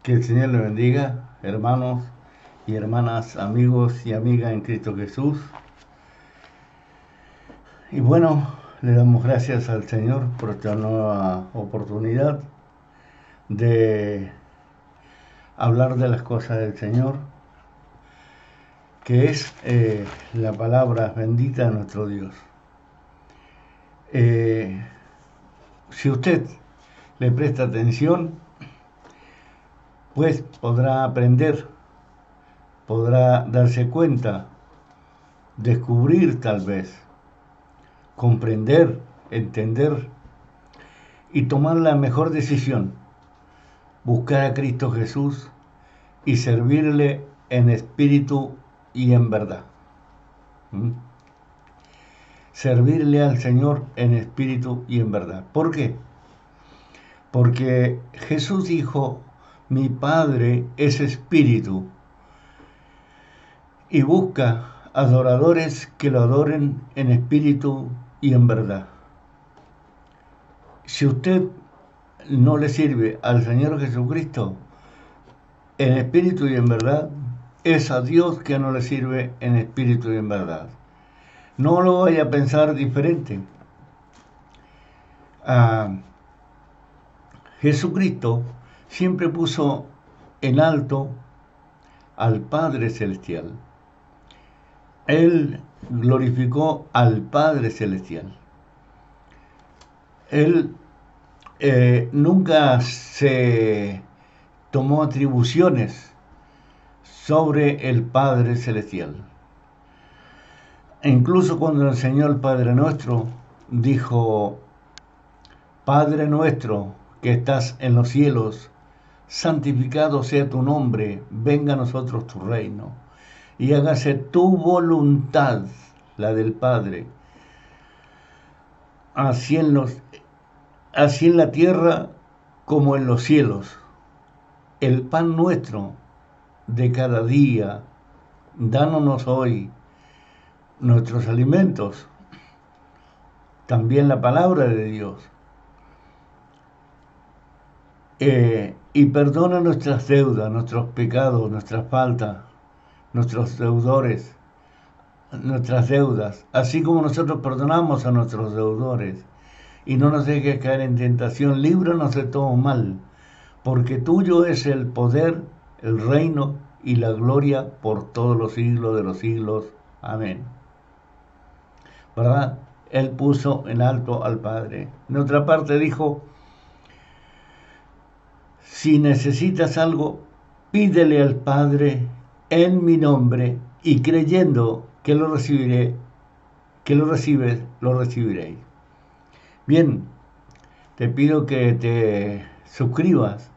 Que el Señor le bendiga, hermanos y hermanas, amigos y amigas en Cristo Jesús. Y bueno, le damos gracias al Señor por esta nueva oportunidad de hablar de las cosas del Señor, que es la palabra bendita de nuestro Dios. Si usted le presta atención, pues podrá aprender, podrá darse cuenta, descubrir tal vez, comprender, entender y tomar la mejor decisión, buscar a Cristo Jesús y servirle en espíritu y en verdad. ¿Mm? Servirle al Señor en espíritu y en verdad. ¿Por qué? Porque Jesús dijo, mi Padre es espíritu y busca adoradores que lo adoren en espíritu y en verdad. Si usted no le sirve al Señor Jesucristo en espíritu y en verdad, es a Dios que no le sirve en espíritu y en verdad. No lo vaya a pensar diferente. Jesucristo siempre puso en alto al Padre Celestial. Él glorificó al Padre Celestial. Él nunca se tomó atribuciones sobre el Padre Celestial. E incluso cuando enseñó el Padre Nuestro, dijo, Padre nuestro que estás en los cielos, santificado sea tu nombre, venga a nosotros tu reino, y hágase tu voluntad, la del Padre, así en la tierra como en los cielos. El pan nuestro de cada día, dános hoy nuestros alimentos, también la palabra de Dios. Y perdona nuestras deudas, nuestros pecados, nuestras faltas, nuestros deudores, nuestras deudas, así como nosotros perdonamos a nuestros deudores. Y no nos dejes caer en tentación, líbranos de todo mal, porque tuyo es el poder, el reino y la gloria por todos los siglos de los siglos. Amén. ¿Verdad? Él puso en alto al Padre. En otra parte dijo, si necesitas algo, pídele al Padre en mi nombre y creyendo que lo recibiré, que lo recibes, lo recibiréis. Bien, te pido que te suscribas,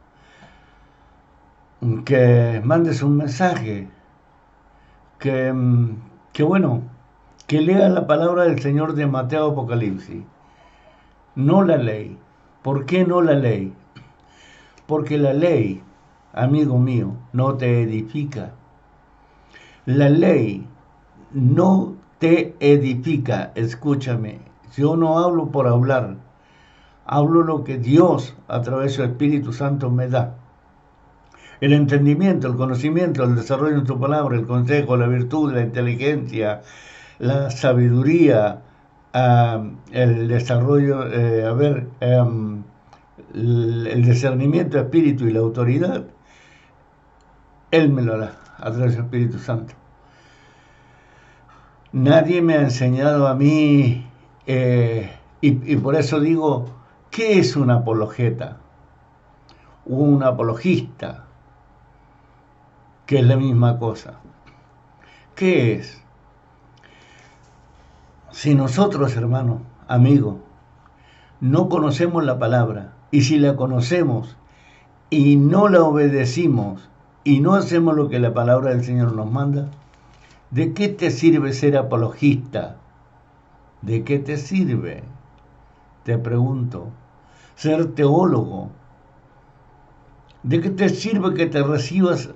que mandes un mensaje, que bueno, que leas la palabra del Señor de Mateo Apocalipsis, no la ley. ¿Por qué no la ley? Porque la ley, amigo mío, no te edifica. La ley no te edifica. Escúchame, yo no hablo por hablar, hablo lo que Dios a través de su Espíritu Santo me da. El entendimiento, el conocimiento, el desarrollo de tu palabra, el consejo, la virtud, la inteligencia, la sabiduría, el desarrollo, el discernimiento de espíritu y la autoridad, Él me lo da a través del Espíritu Santo. Nadie me ha enseñado a mí, y por eso digo, ¿qué es un apologeta? Un apologista, que es la misma cosa. ¿Qué es? Si nosotros, hermanos, amigos, no conocemos la palabra, y si la conocemos y no la obedecimos y no hacemos lo que la palabra del Señor nos manda, ¿de qué te sirve ser apologista? ¿De qué te sirve? Te pregunto. Ser teólogo. ¿De qué te sirve que te recibas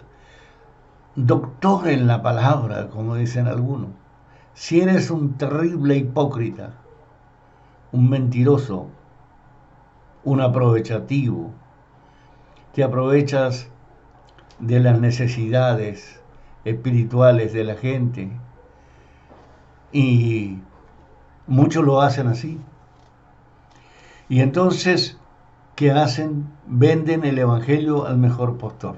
doctor en la palabra, como dicen algunos? Si eres un terrible hipócrita, un mentiroso, un aprovechativo, te aprovechas de las necesidades espirituales de la gente. Y muchos lo hacen así. Y entonces, ¿qué hacen? Venden el Evangelio al mejor postor.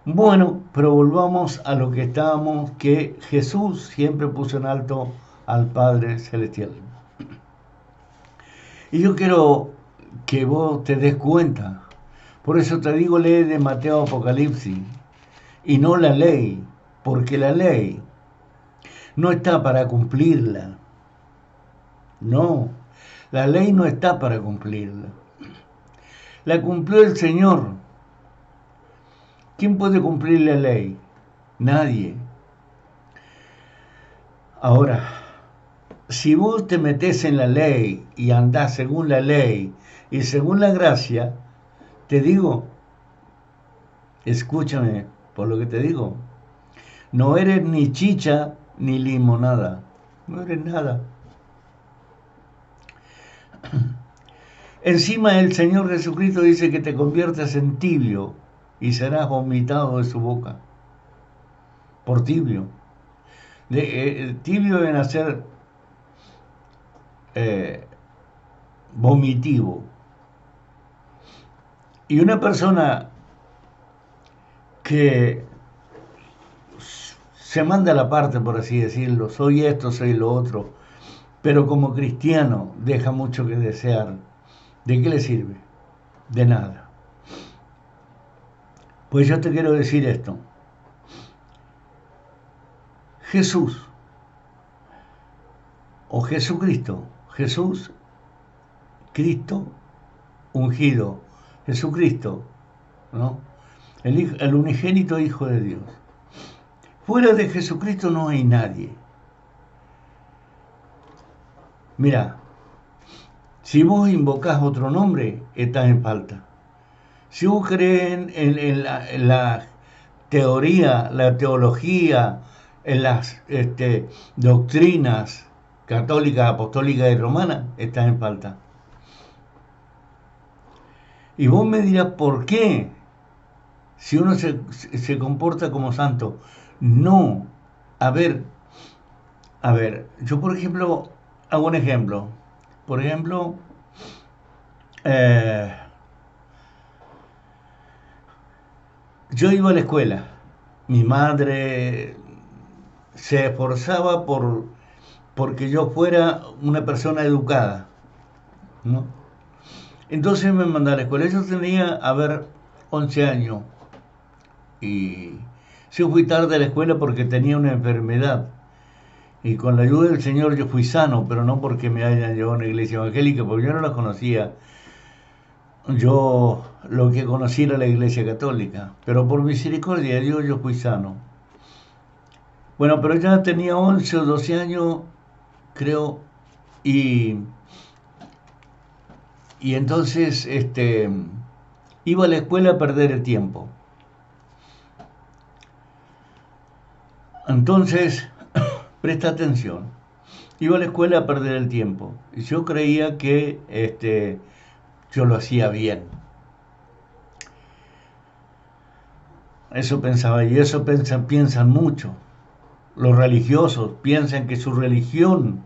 Bueno, pero volvamos a lo que estábamos, que Jesús siempre puso en alto al Padre Celestial. Y yo quiero que vos te des cuenta. Por eso te digo, lee de Mateo Apocalipsis y no la ley, porque la ley no está para cumplirla. No, la ley no está para cumplirla. La cumplió el Señor. ¿Quién puede cumplir la ley? Nadie. Ahora, si vos te metés en la ley y andás según la ley y según la gracia, te digo, escúchame por lo que te digo, no eres ni chicha ni limonada, no eres nada. Encima el Señor Jesucristo dice que te conviertas en tibio y serás vomitado de su boca, por tibio. Tibio viene a ser vomitivo. Y una persona que se manda a la parte, por así decirlo, soy esto, soy lo otro, pero como cristiano deja mucho que desear, ¿de qué le sirve? De nada. Pues yo te quiero decir esto. Jesús o Jesucristo, Jesús, Cristo, ungido, Jesucristo, ¿no? El unigénito Hijo de Dios. Fuera de Jesucristo no hay nadie. Mira, si vos invocás otro nombre, estás en falta. Si vos crees en la teoría, la teología, en las doctrinas católicas, apostólicas y romanas, estás en falta. Y vos me dirás, ¿por qué? Si uno se comporta como santo. No. A ver, yo por ejemplo, hago un ejemplo. Por ejemplo, yo iba a la escuela. Mi madre se esforzaba porque yo fuera una persona educada, ¿no? Entonces me mandaba a la escuela. Yo tenía, 11 años. Y yo fui tarde a la escuela porque tenía una enfermedad. Y con la ayuda del Señor yo fui sano, pero no porque me hayan llevado a una iglesia evangélica, porque yo no la conocía. Yo lo que conocí era la iglesia católica, pero por misericordia de Dios yo fui sano. Bueno, pero ya tenía 11 o 12 años, creo, y entonces iba a la escuela a perder el tiempo. Entonces, presta atención. Iba a la escuela a perder el tiempo. Y yo creía que yo lo hacía bien. Eso pensaba, y eso piensan mucho. Los religiosos piensan que su religión,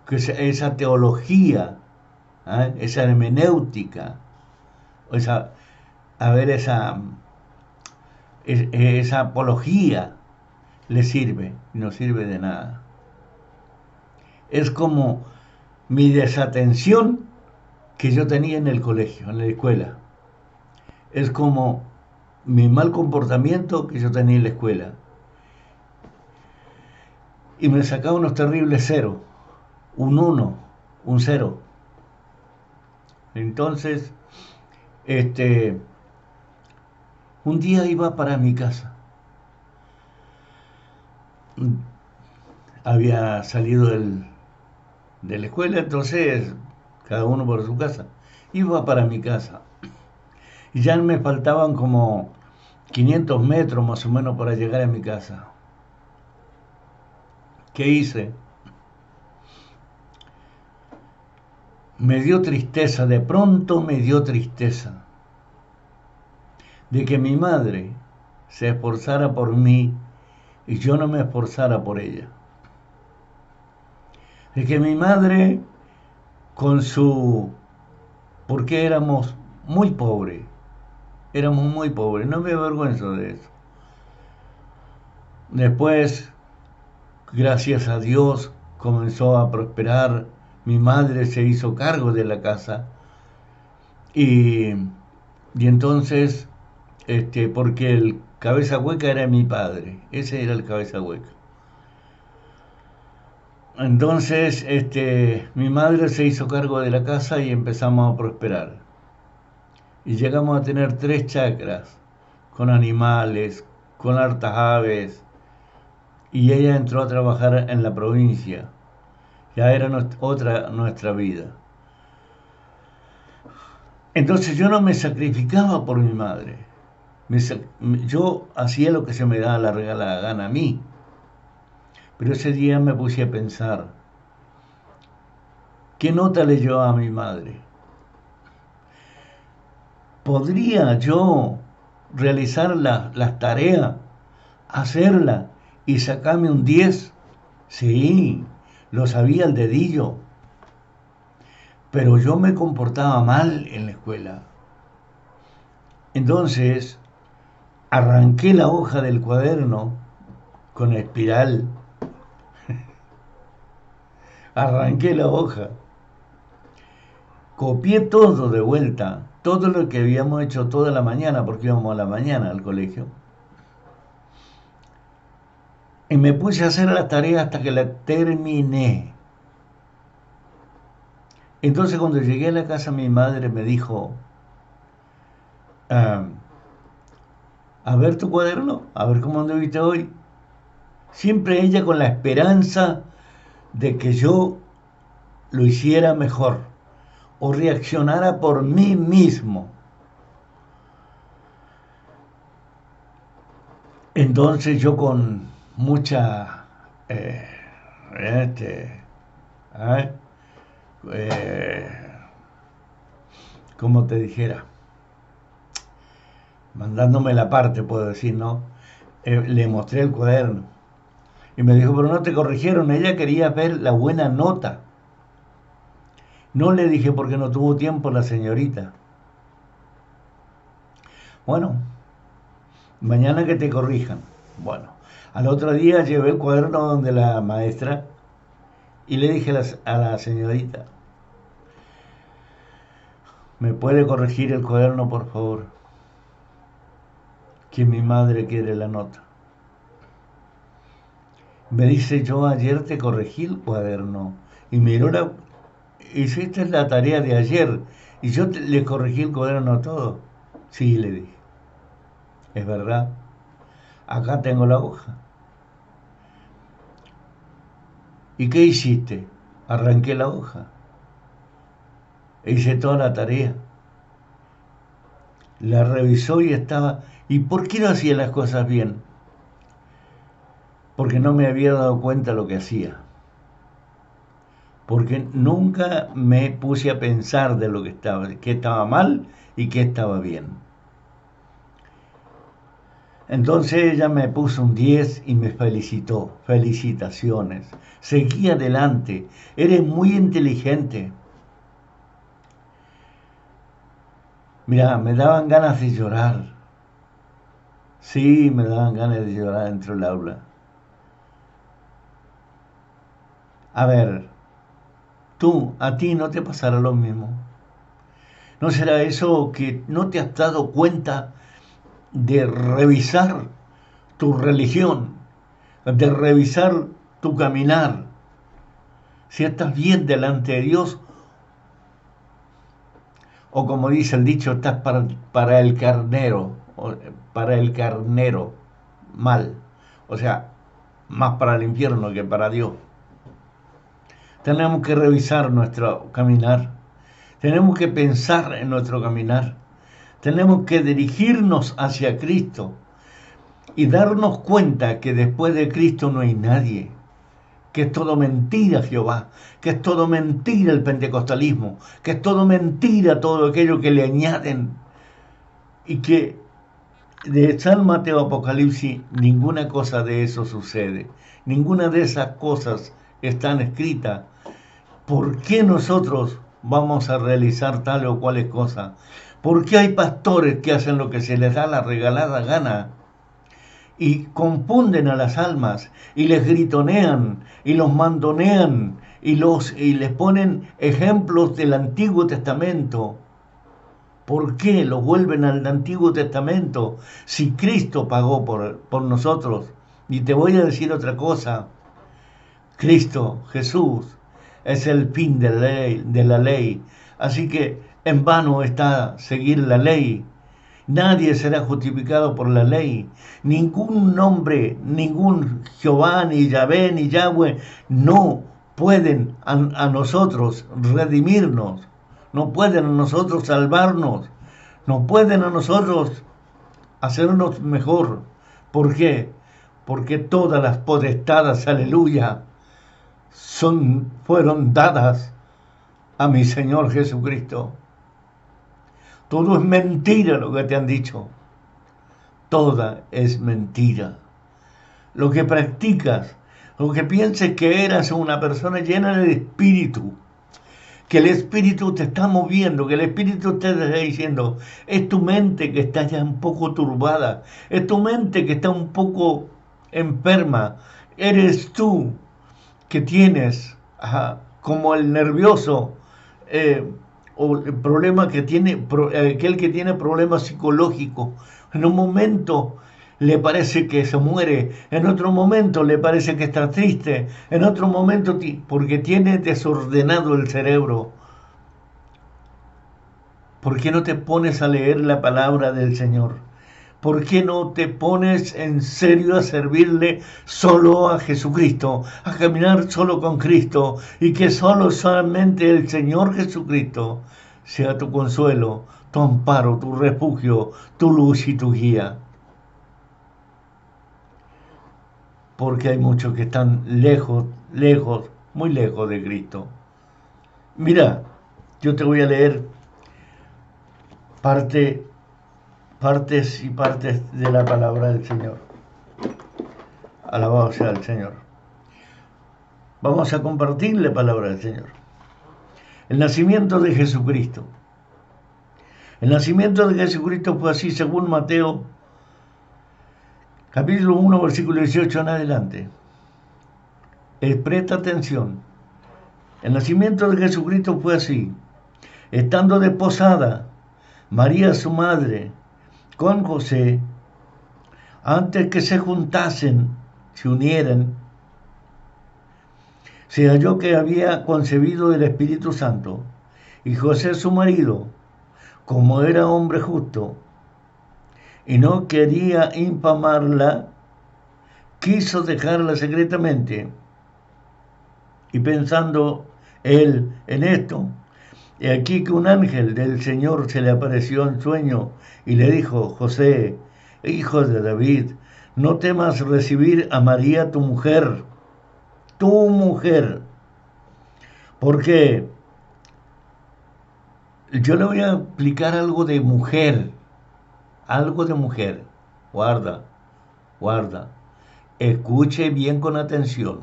que esa teología, esa hermenéutica, esa apología le sirve, no sirve de nada. Es como mi desatención que yo tenía en el colegio, en la escuela. Es como mi mal comportamiento que yo tenía en la escuela. Y me sacaba unos terribles ceros, un 1, un 0. Entonces, un día iba para mi casa. Había salido de la escuela, entonces cada uno por su casa. Iba para mi casa. Y ya me faltaban como 500 metros más o menos para llegar a mi casa. ¿Qué hice? Me dio tristeza, de pronto me dio tristeza. de que mi madre se esforzara por mí y yo no me esforzara por ella. De que mi madre con su... porque éramos muy pobres, no me avergüenzo de eso. Después, gracias a Dios, comenzó a prosperar, mi madre se hizo cargo de la casa y entonces, porque el cabeza hueca era mi padre, ese era el cabeza hueca. Entonces, mi madre se hizo cargo de la casa y empezamos a prosperar. Y llegamos a tener 3 chacras, con animales, con hartas aves, y ella entró a trabajar en la provincia. Ya era nuestra vida. Entonces yo no me sacrificaba por mi madre. Yo hacía lo que se me daba la regalada gana a mí. Pero ese día me puse a pensar, ¿qué nota le llevaba a mi madre? ¿Podría yo realizar las tareas, hacerla y sacarme un 10? Sí, lo sabía al dedillo. Pero yo me comportaba mal en la escuela. Entonces, arranqué la hoja del cuaderno con espiral. Arranqué la hoja. Copié todo de vuelta, todo lo que habíamos hecho toda la mañana, porque íbamos a la mañana al colegio. Y me puse a hacer la tarea hasta que la terminé. Entonces cuando llegué a la casa mi madre me dijo, a ver tu cuaderno, a ver cómo anduviste hoy. Siempre ella con la esperanza de que yo lo hiciera mejor o reaccionara por mí mismo. Entonces yo con mucha, como te dijera, mandándome la parte, puedo decir, ¿no? Le mostré el cuaderno y me dijo, pero no te corrigieron, ella quería ver la buena nota. No le dije porque no tuvo tiempo la señorita. Bueno, mañana que te corrijan. Bueno, al otro día llevé el cuaderno donde la maestra y le dije a la señorita, ¿me puede corregir el cuaderno, por favor? Que mi madre quiere la nota. Me dice, yo ayer te corregí el cuaderno. Y miró hiciste la tarea de ayer. Y yo le corregí el cuaderno todo. Sí, le dije. Es verdad. Acá tengo la hoja. ¿Y qué hiciste? Arranqué la hoja. Hice toda la tarea. La revisó y estaba... ¿Y por qué no hacía las cosas bien? Porque no me había dado cuenta lo que hacía. Porque nunca me puse a pensar de lo que estaba mal y qué estaba bien. Entonces ella me puso un 10 y me felicitó. Felicitaciones. Seguí adelante. Eres muy inteligente. Mira, me daban ganas de llorar. Sí, me daban ganas de llorar dentro del aula. A ver, a ti no te pasará lo mismo. ¿No será eso que no te has dado cuenta de revisar tu religión, de revisar tu caminar? Si estás bien delante de Dios, o como dice el dicho, estás para el carnero, mal. O sea, más para el infierno que para Dios. Tenemos que revisar nuestro caminar. Tenemos que pensar en nuestro caminar. Tenemos que dirigirnos hacia Cristo y darnos cuenta que después de Cristo no hay nadie. Que es todo mentira Jehová, que es todo mentira el pentecostalismo, que es todo mentira todo aquello que le añaden y que de San Mateo Apocalipsis, ninguna cosa de eso sucede. Ninguna de esas cosas están escritas. ¿Por qué nosotros vamos a realizar tal o cual cosa? ¿Por qué hay pastores que hacen lo que se les da la regalada gana y confunden a las almas y les gritonean y los mandonean y les ponen ejemplos del Antiguo Testamento? ¿Por qué los vuelven al Antiguo Testamento si Cristo pagó por nosotros? Y te voy a decir otra cosa. Cristo, Jesús, es el fin de la ley. Así que en vano está seguir la ley. Nadie será justificado por la ley. Ningún nombre, ningún Jehová, ni Yahvé, ni Yahweh, no pueden a nosotros redimirnos. No pueden a nosotros salvarnos. No pueden a nosotros hacernos mejor. ¿Por qué? Porque todas las potestades, aleluya, fueron dadas a mi Señor Jesucristo. Todo es mentira lo que te han dicho. Toda es mentira. Lo que practicas, lo que pienses que eras una persona llena de espíritu, que el espíritu te está moviendo, que el espíritu te está diciendo, es tu mente que está ya un poco turbada, es tu mente que está un poco enferma, eres tú que tienes como el nervioso o el problema que tiene aquel que tiene problemas psicológicos. En un momento le parece que se muere, en otro momento le parece que está triste, en otro momento porque tiene desordenado el cerebro. ¿Por qué no te pones a leer la palabra del Señor? ¿Por qué no te pones en serio a servirle solo a Jesucristo, a caminar solo con Cristo y que solamente el Señor Jesucristo sea tu consuelo, tu amparo, tu refugio, tu luz y tu guía? Porque hay muchos que están lejos, muy lejos de Cristo. Mira, yo te voy a leer partes y partes de la palabra del Señor. Alabado sea el Señor. Vamos a compartir la palabra del Señor. El nacimiento de Jesucristo. El nacimiento de Jesucristo fue así según Mateo, capítulo 1, versículo 18 en adelante. Presta atención. El nacimiento de Jesucristo fue así. Estando desposada María su madre con José, antes que se juntasen, se unieran, se halló que había concebido del Espíritu Santo, y José su marido, como era hombre justo, y no quería infamarla, quiso dejarla secretamente. Y pensando él en esto, he aquí que un ángel del Señor se le apareció en sueño y le dijo: José, hijo de David, no temas recibir a María tu mujer, porque yo le voy a explicar algo de mujer, guarda, escuche bien con atención.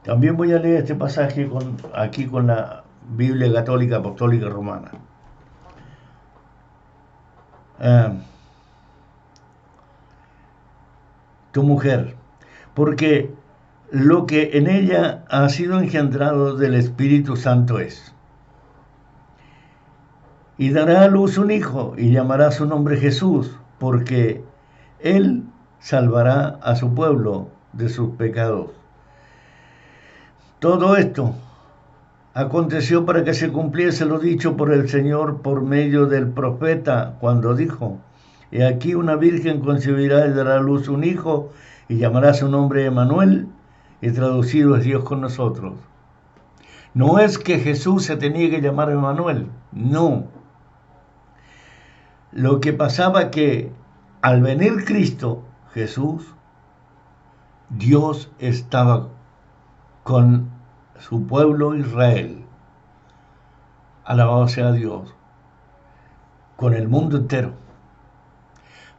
También voy a leer este pasaje aquí con la Biblia Católica Apostólica Romana. Tu mujer, porque lo que en ella ha sido engendrado del Espíritu Santo es. Y dará a luz un hijo, y llamará su nombre Jesús, porque él salvará a su pueblo de sus pecados. Todo esto aconteció para que se cumpliese lo dicho por el Señor por medio del profeta, cuando dijo: He aquí una virgen concebirá y dará a luz un hijo, y llamará su nombre Emmanuel, y traducido es Dios con nosotros. No es que Jesús se tenía que llamar Emmanuel, no. Lo que pasaba que al venir Cristo, Jesús, Dios estaba con su pueblo Israel. Alabado sea Dios. Con el mundo entero.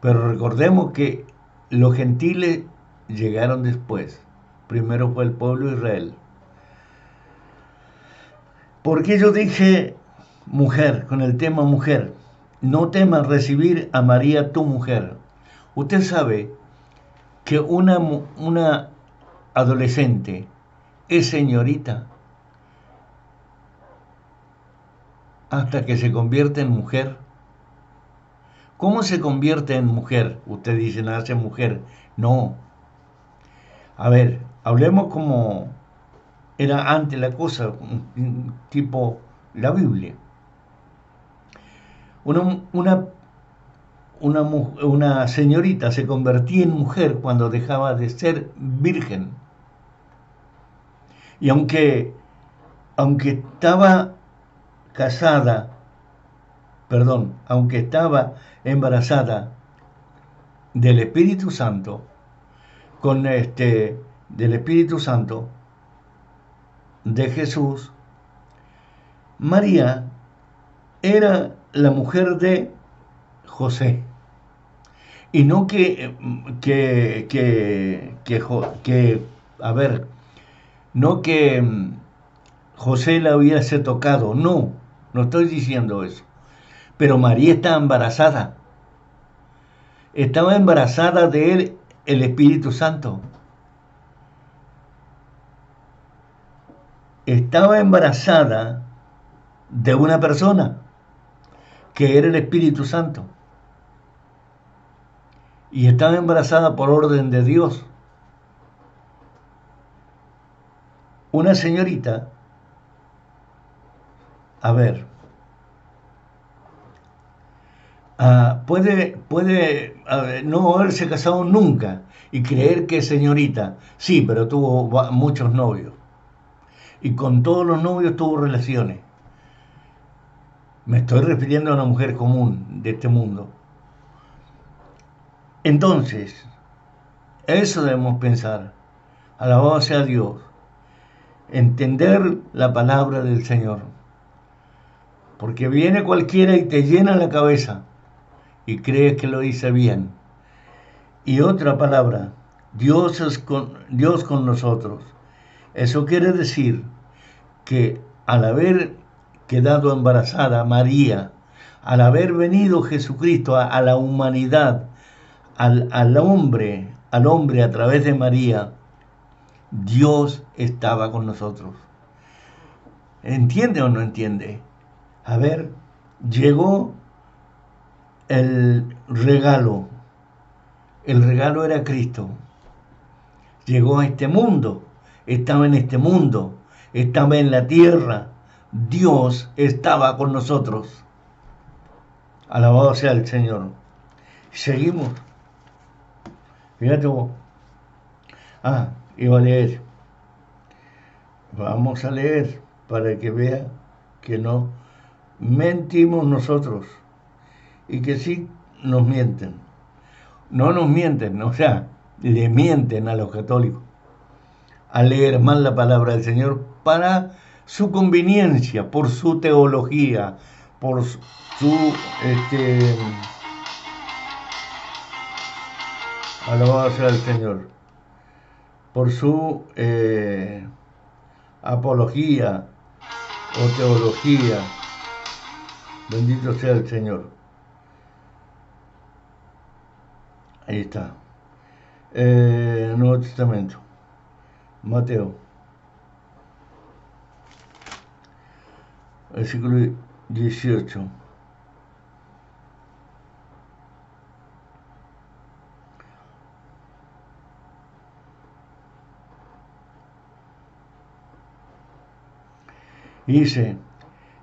Pero recordemos que los gentiles llegaron después. Primero fue el pueblo de Israel. ¿Por qué yo dije mujer, con el tema mujer? No temas recibir a María tu mujer. Usted sabe que una adolescente es señorita hasta que se convierte en mujer. ¿Cómo se convierte en mujer? Usted dice, nace mujer. No. A ver, hablemos como era antes la cosa, tipo la Biblia. Una señorita se convertía en mujer cuando dejaba de ser virgen. Y aunque estaba casada, aunque estaba embarazada del Espíritu Santo, del Espíritu Santo de Jesús, María era la mujer de José. Y no no que José la hubiese tocado, no estoy diciendo eso. Pero María estaba embarazada. Estaba embarazada de él, el Espíritu Santo. Estaba embarazada de una persona que era el Espíritu Santo. Y estaba embarazada por orden de Dios. Una señorita, puede no haberse casado nunca y creer que es señorita. Sí, pero tuvo muchos novios. Y con todos los novios tuvo relaciones. Me estoy refiriendo a una mujer común de este mundo. Entonces, eso debemos pensar. Alabado sea Dios. Entender la palabra del Señor. Porque viene cualquiera y te llena la cabeza y crees que lo dice bien. Y otra palabra, Dios con nosotros. Eso quiere decir que al haber quedado embarazada María, al haber venido Jesucristo a la humanidad, al hombre a través de María, Dios estaba con nosotros. ¿Entiende o no entiende? A ver, llegó el regalo. El regalo era Cristo. Llegó a este mundo. Estaba en este mundo. Estaba en la tierra. Dios estaba con nosotros. Alabado sea el Señor. Seguimos. Fíjate vos. Iba a leer. Vamos a leer para que vea que no mentimos nosotros y que sí nos mienten. No nos mienten, o sea, le mienten a los católicos al leer mal la palabra del Señor para su conveniencia, por su teología, por su alabado sea el Señor, por su apología o teología. Bendito sea el Señor. Ahí está. Nuevo Testamento. Mateo. Versículo 18. Dice,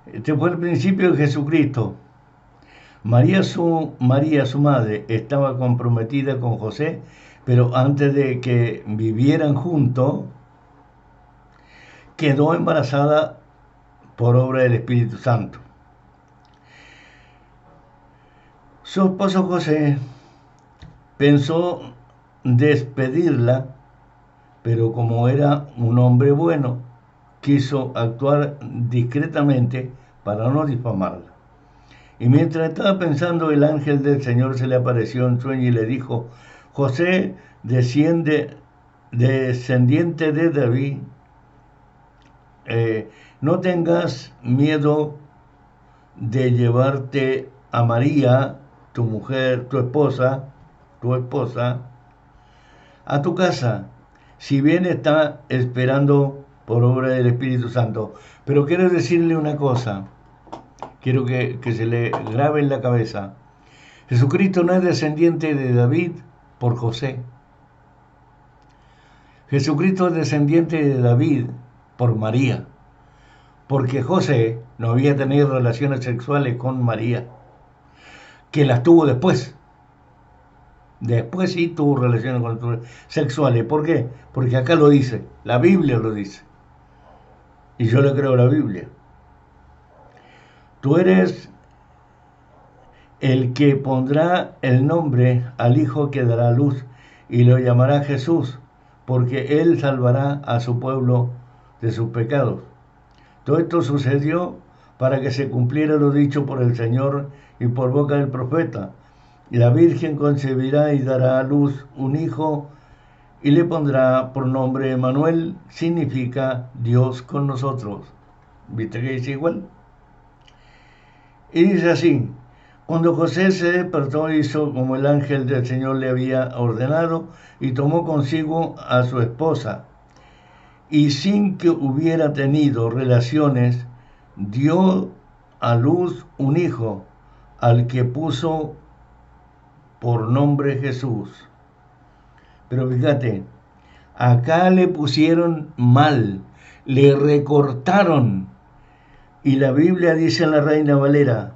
este fue el principio de Jesucristo. María, su madre, estaba comprometida con José, pero antes de que vivieran juntos, quedó embarazada por obra del Espíritu Santo. Su esposo José pensó despedirla, pero como era un hombre bueno, quiso actuar discretamente para no difamarla. Y mientras estaba pensando, el ángel del Señor se le apareció en sueño y le dijo: José, descendiente de David, no tengas miedo de llevarte a María, tu mujer, tu esposa, a tu casa, si bien está esperando por obra del Espíritu Santo. Pero quiero decirle una cosa, quiero que se le grabe en la cabeza. Jesucristo no es descendiente de David por José. Jesucristo es descendiente de David por María, porque José no había tenido relaciones sexuales con María, que las tuvo después. Después sí tuvo relaciones sexuales. ¿Por qué? Porque acá lo dice, la Biblia lo dice. Y yo le creo a la Biblia. Tú eres el que pondrá el nombre al hijo que dará luz y lo llamará Jesús, porque él salvará a su pueblo de sus pecados. Todo esto sucedió para que se cumpliera lo dicho por el Señor y por boca del profeta. Y la Virgen concebirá y dará a luz un hijo y le pondrá por nombre Emmanuel, significa Dios con nosotros. ¿Viste que dice igual? Y dice así: cuando José se despertó, hizo como el ángel del Señor le había ordenado y tomó consigo a su esposa. Y sin que hubiera tenido relaciones, dio a luz un hijo, al que puso por nombre Jesús. Pero fíjate, acá le pusieron mal, le recortaron. Y la Biblia dice en la Reina Valera: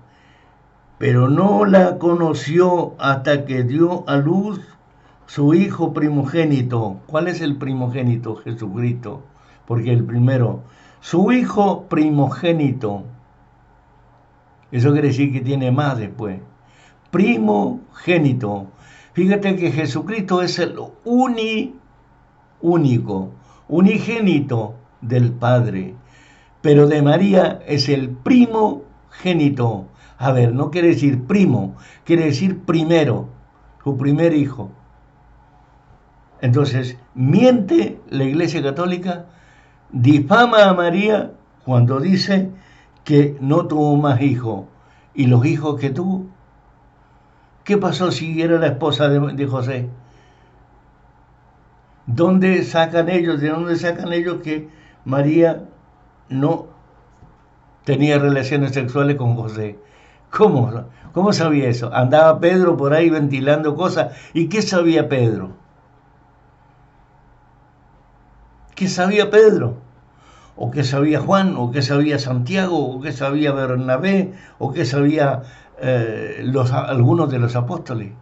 pero no la conoció hasta que dio a luz su hijo primogénito. ¿Cuál es el primogénito? Jesucristo. Porque el primero, su hijo primogénito. Eso quiere decir que tiene más después. Primogénito. Fíjate que Jesucristo es el único, unigénito del Padre. Pero de María es el primogénito. A ver, no quiere decir primo, quiere decir primero, su primer hijo. Entonces, miente la Iglesia Católica, difama a María cuando dice que no tuvo más hijos. ¿Y los hijos que tuvo? ¿Qué pasó si era la esposa de José? ¿De dónde sacan ellos que María no tenía relaciones sexuales con José? ¿Cómo sabía eso? Andaba Pedro por ahí ventilando cosas. ¿Y qué sabía Pedro? ¿Qué sabía Pedro? ¿O qué sabía Juan? ¿O qué sabía Santiago? ¿O qué sabía Bernabé? ¿O qué sabía algunos de los apóstoles?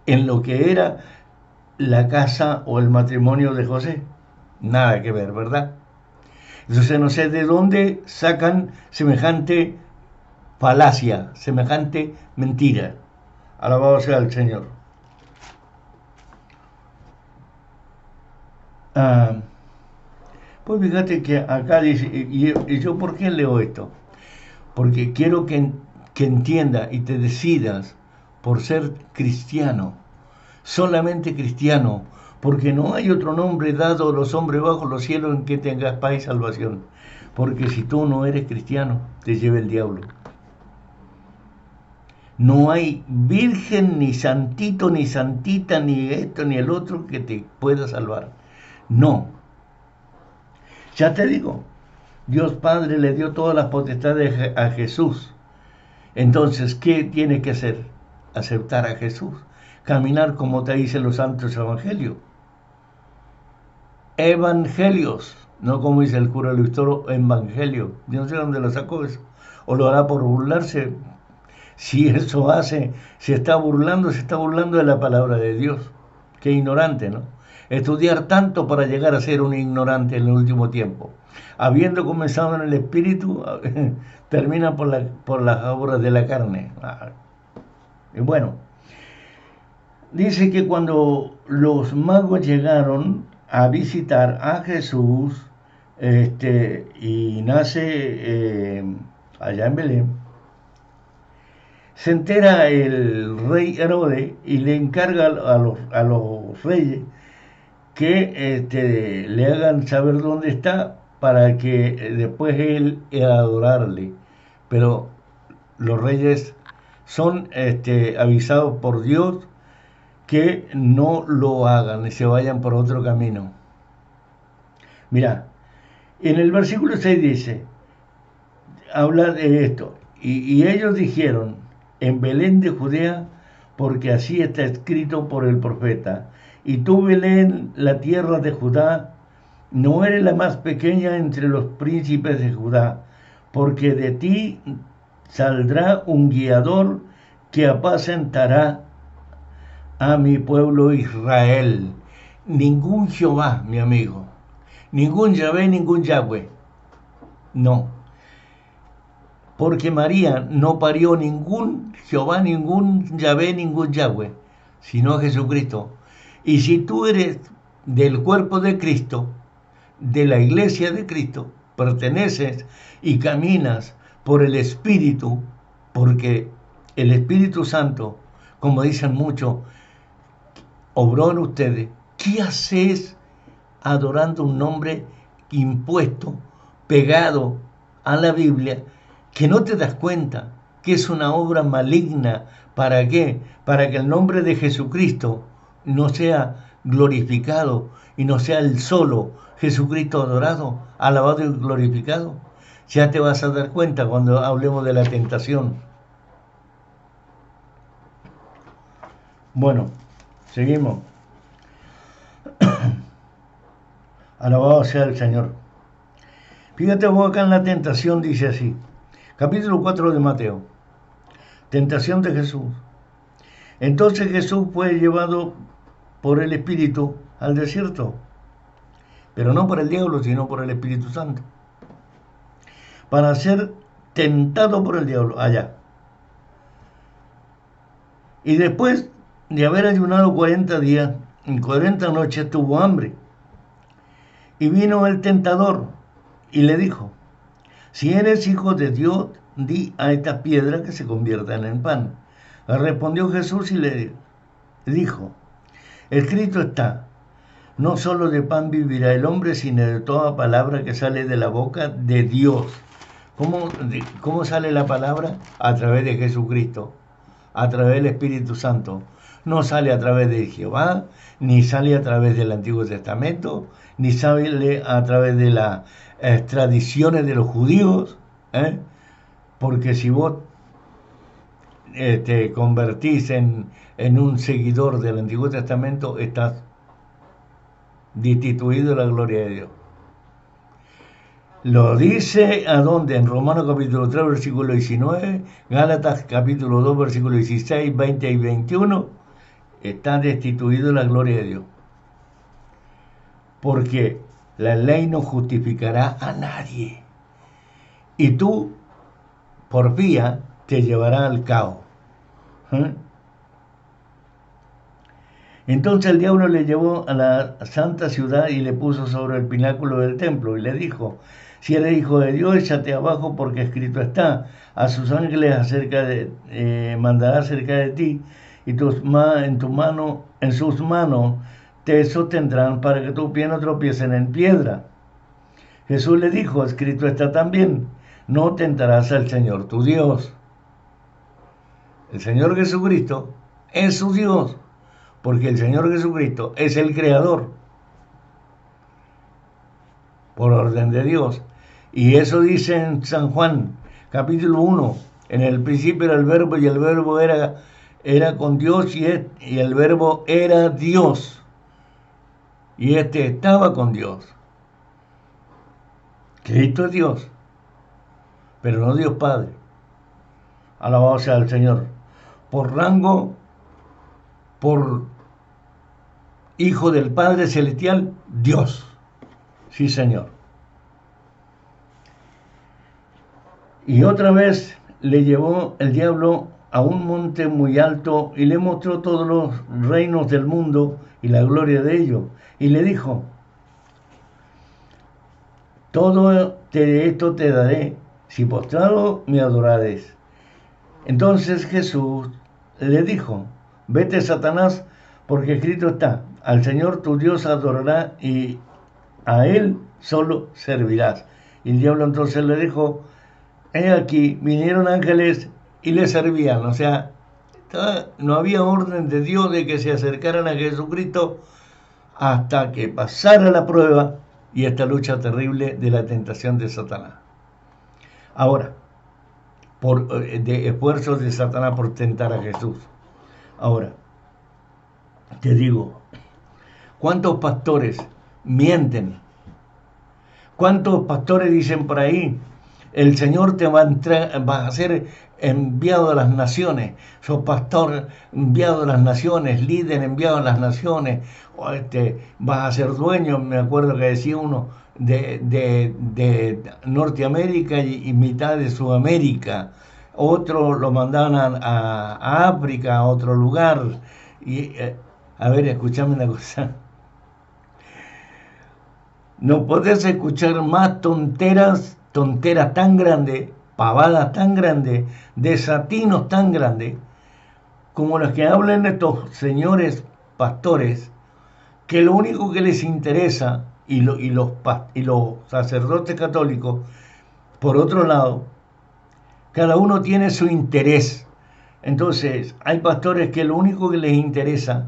En lo que era la casa o el matrimonio de José. Nada que ver, ¿verdad? Entonces no sé de dónde sacan semejante falacia, semejante mentira. Alabado sea el Señor. Pues fíjate que acá dice, y yo ¿por qué leo esto? Porque quiero que entienda y te decidas por ser cristiano, solamente cristiano, porque no hay otro nombre dado a los hombres bajo los cielos en que tengas paz y salvación. Porque si tú no eres cristiano, te lleva el diablo. No hay virgen, ni santito, ni santita, ni esto, ni el otro que te pueda salvar. No. Ya te digo, Dios Padre le dio todas las potestades a Jesús. Entonces, ¿qué tiene que hacer? Aceptar a Jesús. Caminar como te dicen los santos evangelios. Evangelios. No como dice el cura Luis Toro, evangelio. Yo no sé dónde lo sacó eso. O lo hará por burlarse. Si eso hace, se está burlando de la palabra de Dios. Qué ignorante, ¿no? Estudiar tanto para llegar a ser un ignorante en el último tiempo. Habiendo comenzado en el espíritu, termina por las obras de la carne. Y bueno, dice que cuando los magos llegaron a visitar a Jesús, y nace allá en Belén, Se entera el rey Herodes y le encarga a los reyes que le hagan saber dónde está para que después él adorarle. Pero los reyes son avisados por Dios que no lo hagan y se vayan por otro camino. Mira, en el versículo 6 dice, habla de esto, y ellos dijeron, en Belén de Judea, porque así está escrito por el profeta, y tú, Belén, la tierra de Judá, no eres la más pequeña entre los príncipes de Judá, porque de ti saldrá un guiador que apacentará a mi pueblo Israel. Ningún Jehová, mi amigo, ningún Yahvé, ningún Yahweh, no. Porque María no parió ningún Jehová, ningún Yahvé, ningún Yahweh, sino Jesucristo. Y si tú eres del cuerpo de Cristo, de la iglesia de Cristo, perteneces y caminas por el Espíritu, porque el Espíritu Santo, como dicen muchos, obró en ustedes. ¿Qué haces adorando un nombre impuesto, pegado a la Biblia, que no te das cuenta que es una obra maligna? ¿Para qué? Para que el nombre de Jesucristo no sea glorificado y no sea el solo Jesucristo adorado, alabado y glorificado. Ya te vas a dar cuenta cuando hablemos de la tentación. Bueno, seguimos. Alabado sea el Señor. Fíjate vos acá en la tentación, dice así. Capítulo 4 de Mateo. Tentación de Jesús. Entonces Jesús fue llevado por el Espíritu al desierto, pero no por el diablo, sino por el Espíritu Santo, para ser tentado por el diablo allá. Y después de haber ayunado 40 días, en 40 noches tuvo hambre. Y vino el tentador y le dijo, si eres hijo de Dios, di a esta piedra que se conviertan en pan. Respondió Jesús y le dijo, escrito está, no solo de pan vivirá el hombre, sino de toda palabra que sale de la boca de Dios. ¿Cómo sale la palabra? A través de Jesucristo, a través del Espíritu Santo. No sale a través de Jehová, ni sale a través del Antiguo Testamento, ni sale a través de las tradiciones de los judíos, porque si vos te convertís en un seguidor del Antiguo Testamento, estás destituido de la gloria de Dios. Lo dice ¿a dónde? En Romanos capítulo 3, versículo 19, Gálatas capítulo 2, versículo 16, 20 y 21, está destituido de la gloria de Dios. Porque la ley no justificará a nadie. Y tú, por vía, te llevará al caos. Entonces el diablo le llevó a la santa ciudad y le puso sobre el pináculo del templo y le dijo, si eres hijo de Dios, échate abajo porque escrito está, a sus ángeles mandará cerca de ti y en sus manos te sostendrán para que tus pies no tropiecen en piedra. Jesús le dijo, escrito está también, no tentarás al Señor tu Dios. El Señor Jesucristo es su Dios, porque el Señor Jesucristo es el Creador, por orden de Dios. Y eso dice en San Juan, capítulo 1, en el principio era el verbo y el verbo era con Dios y el verbo era Dios. Y estaba con Dios. Cristo es Dios, pero no Dios Padre. Alabado sea el Señor. Por rango, por Hijo del Padre Celestial, Dios. Sí, Señor. Y otra vez le llevó el diablo a un monte muy alto y le mostró todos los reinos del mundo y la gloria de ellos. Y le dijo, todo esto te daré si postrado me adorares. Entonces Jesús le dijo, vete Satanás, porque escrito está, al Señor tu Dios adorará y a Él solo servirás. Y el diablo entonces le dijo, he aquí, vinieron ángeles y le servían. O sea, no había orden de Dios de que se acercaran a Jesucristo hasta que pasara la prueba y esta lucha terrible de la tentación de Satanás. Ahora, de esfuerzos de Satanás por tentar a Jesús. Ahora, te digo, ¿cuántos pastores mienten? ¿Cuántos pastores dicen por ahí, el Señor te va a ser enviado a las naciones, sos pastor enviado a las naciones, líder enviado a las naciones, o vas a ser dueño, me acuerdo que decía uno, de Norteamérica y mitad de Sudamérica, otro lo mandaban a África, a otro lugar, y a ver, escuchame una cosa. No podés escuchar más tonteras tan grandes, pavadas tan grandes, desatinos tan grandes, como las que hablan estos señores pastores, que lo único que les interesa, y los sacerdotes católicos, por otro lado, cada uno tiene su interés. Entonces, hay pastores que lo único que les interesa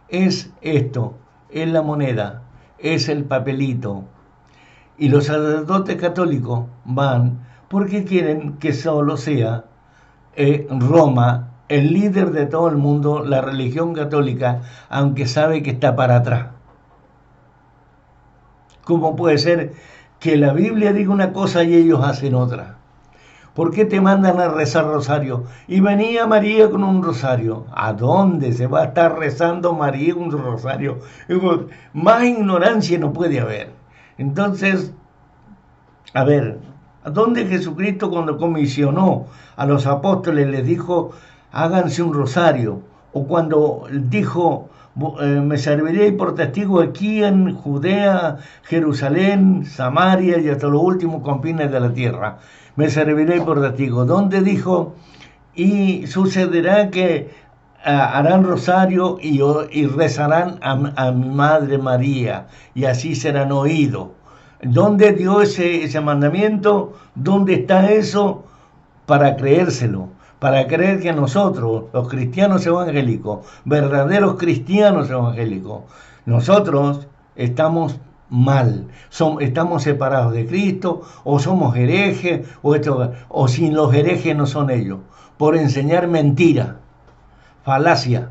es esto, es la moneda, es el papelito. Y los sacerdotes católicos van porque quieren que solo sea Roma el líder de todo el mundo, la religión católica, aunque sabe que está para atrás. ¿Cómo puede ser que la Biblia diga una cosa y ellos hacen otra? ¿Por qué te mandan a rezar rosario? Y venía María con un rosario. ¿A dónde se va a estar rezando María un rosario? Más ignorancia no puede haber. Entonces, a ver, ¿a dónde Jesucristo cuando comisionó a los apóstoles les dijo, háganse un rosario? O cuando dijo, me serviréis por testigo aquí en Judea, Jerusalén, Samaria y hasta los últimos confines de la tierra. Me serviréis por testigo. ¿Dónde dijo? Y sucederá que harán rosario y rezarán a mi Madre María, y así serán oídos. ¿Dónde dio ese mandamiento? ¿Dónde está eso? Para creérselo, para creer que nosotros, los cristianos evangélicos, verdaderos cristianos evangélicos, nosotros estamos mal, estamos separados de Cristo, o somos herejes, o sin los herejes no son ellos, por enseñar mentira, falacia,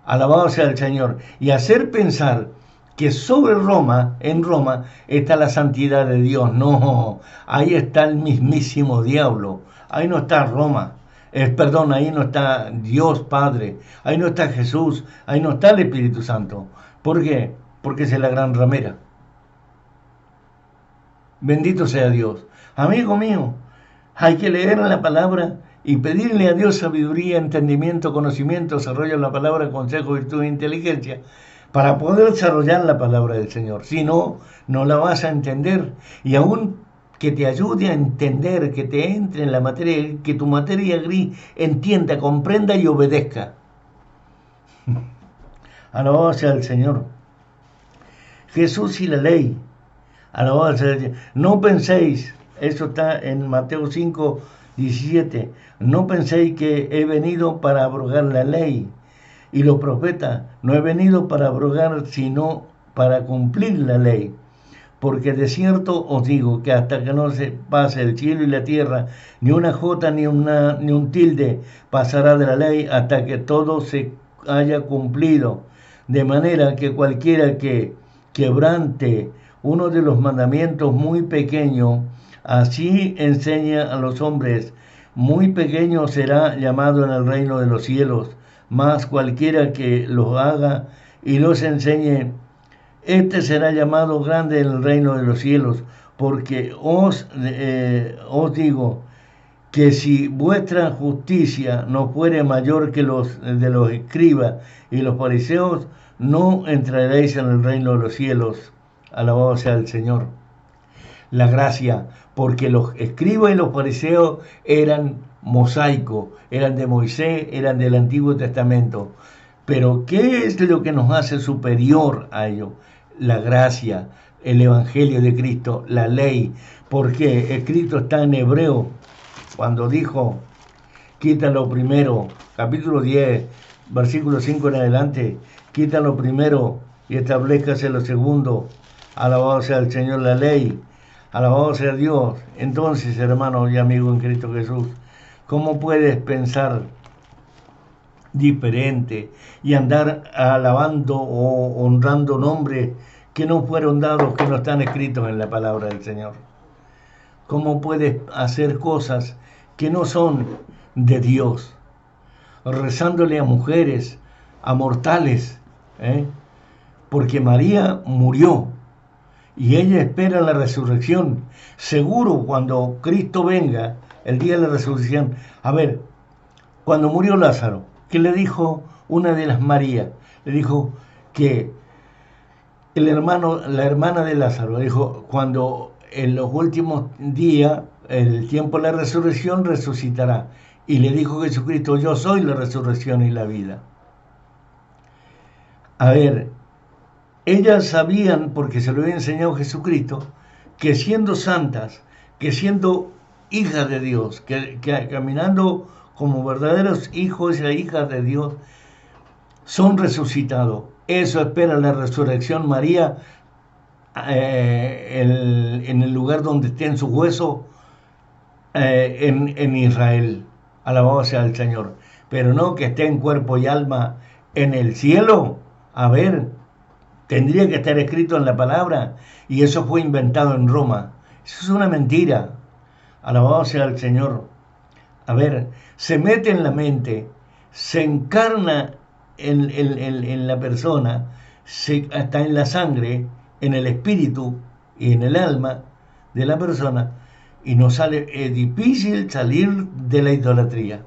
alabado sea el Señor, y hacer pensar que sobre Roma, en Roma, está la santidad de Dios. No, ahí está el mismísimo diablo, ahí no está Roma, ahí no está Dios Padre, ahí no está Jesús, ahí no está el Espíritu Santo. ¿Por qué? Porque es la gran ramera. Bendito sea Dios. Amigo mío, hay que leer la palabra y pedirle a Dios sabiduría, entendimiento, conocimiento, desarrollo de la palabra, consejo, virtud e inteligencia, para poder desarrollar la palabra del Señor. Si no, no la vas a entender. Y aún que te ayude a entender, que te entre en la materia, que tu materia gris entienda, comprenda y obedezca. Alabado sea el Señor. Jesús y la ley. Alabado sea el Señor. No penséis, eso está en Mateo 5, 17. No penséis que he venido para abrogar la ley y los profetas. No he venido para abrogar, sino para cumplir la ley. Porque de cierto os digo que hasta que no se pase el cielo y la tierra, ni una jota ni un tilde pasará de la ley hasta que todo se haya cumplido. De manera que cualquiera que quebrante uno de los mandamientos muy pequeño, así enseña a los hombres, muy pequeño será llamado en el reino de los cielos. Mas cualquiera que los haga y los enseñe, este será llamado grande en el reino de los cielos. Porque os digo que si vuestra justicia no fuere mayor que los de los escribas y los fariseos, no entraréis en el reino de los cielos. Alabado sea el Señor. La gracia, porque los escribas y los fariseos eran mosaico, eran de Moisés, eran del Antiguo Testamento. Pero ¿qué es lo que nos hace superior a ello? La gracia, el Evangelio de Cristo, la ley. Porque escrito está en Hebreo, cuando dijo, quita lo primero, capítulo 10, versículo 5 en adelante, quita lo primero y establezcase lo segundo. Alabado sea el Señor la ley, alabado sea Dios. Entonces, hermano y amigo en Cristo Jesús, ¿cómo puedes pensar diferente y andar alabando o honrando nombres que no fueron dados, que no están escritos en la palabra del Señor? ¿Cómo puedes hacer cosas que no son de Dios? Rezándole a mujeres, a mortales, porque María murió y ella espera la resurrección. Seguro cuando Cristo venga, el día de la resurrección. A ver, cuando murió Lázaro, ¿qué le dijo una de las Marías? Le dijo que la hermana de Lázaro, le dijo, cuando en los últimos días, el tiempo de la resurrección, resucitará. Y le dijo Jesucristo, yo soy la resurrección y la vida. A ver, ellas sabían, porque se lo había enseñado Jesucristo, que siendo santas, que siendo hijas de Dios, que caminando como verdaderos hijos e hijas de Dios, son resucitados. Eso espera la resurrección. María, en el lugar donde estén sus huesos, en Israel. Alabado sea el Señor. Pero no que esté en cuerpo y alma en el cielo. A ver, tendría que estar escrito en la palabra. Y eso fue inventado en Roma. Eso es una mentira. Alabado sea el Señor. A ver, se mete en la mente, se encarna en la persona, está en la sangre, en el espíritu y en el alma de la persona, y nos sale, es difícil salir de la idolatría.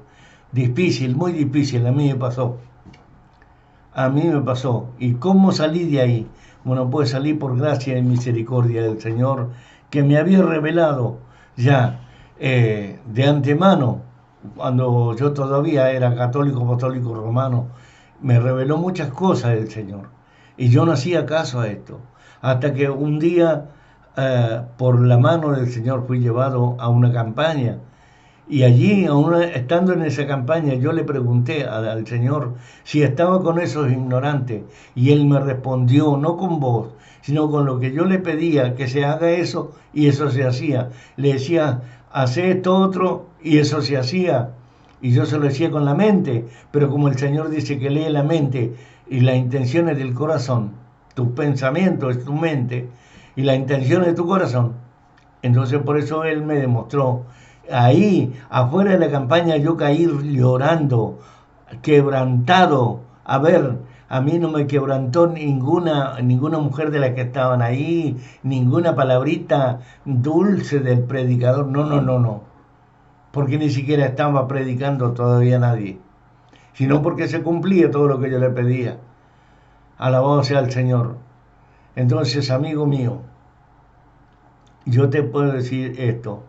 Difícil, muy difícil, a mí me pasó. A mí me pasó. ¿Y cómo salí de ahí? Bueno, pues salí por gracia y misericordia del Señor, que me había revelado ya de antemano, cuando yo todavía era católico, apostólico, romano, me reveló muchas cosas el Señor. Y yo no hacía caso a esto. Hasta que un día, por la mano del Señor, fui llevado a una campaña. Y allí, estando en esa campaña, yo le pregunté al Señor si estaba con esos ignorantes. Y Él me respondió, no con vos, sino con lo que yo le pedía, que se haga eso, y eso se hacía. Le decía, hace esto otro, y eso se hacía. Y yo se lo decía con la mente, pero como el Señor dice que lee la mente y las intenciones del corazón, tus pensamientos es tu mente, y las intenciones de tu corazón, entonces por eso Él me demostró. Ahí, afuera de la campaña, yo caí llorando, quebrantado. A ver, a mí no me quebrantó ninguna mujer de las que estaban ahí, ninguna palabrita dulce del predicador. No, no, no, no. Porque ni siquiera estaba predicando todavía nadie, sino porque se cumplía todo lo que yo le pedía. Alabado sea el Señor. Entonces, amigo mío, yo te puedo decir esto.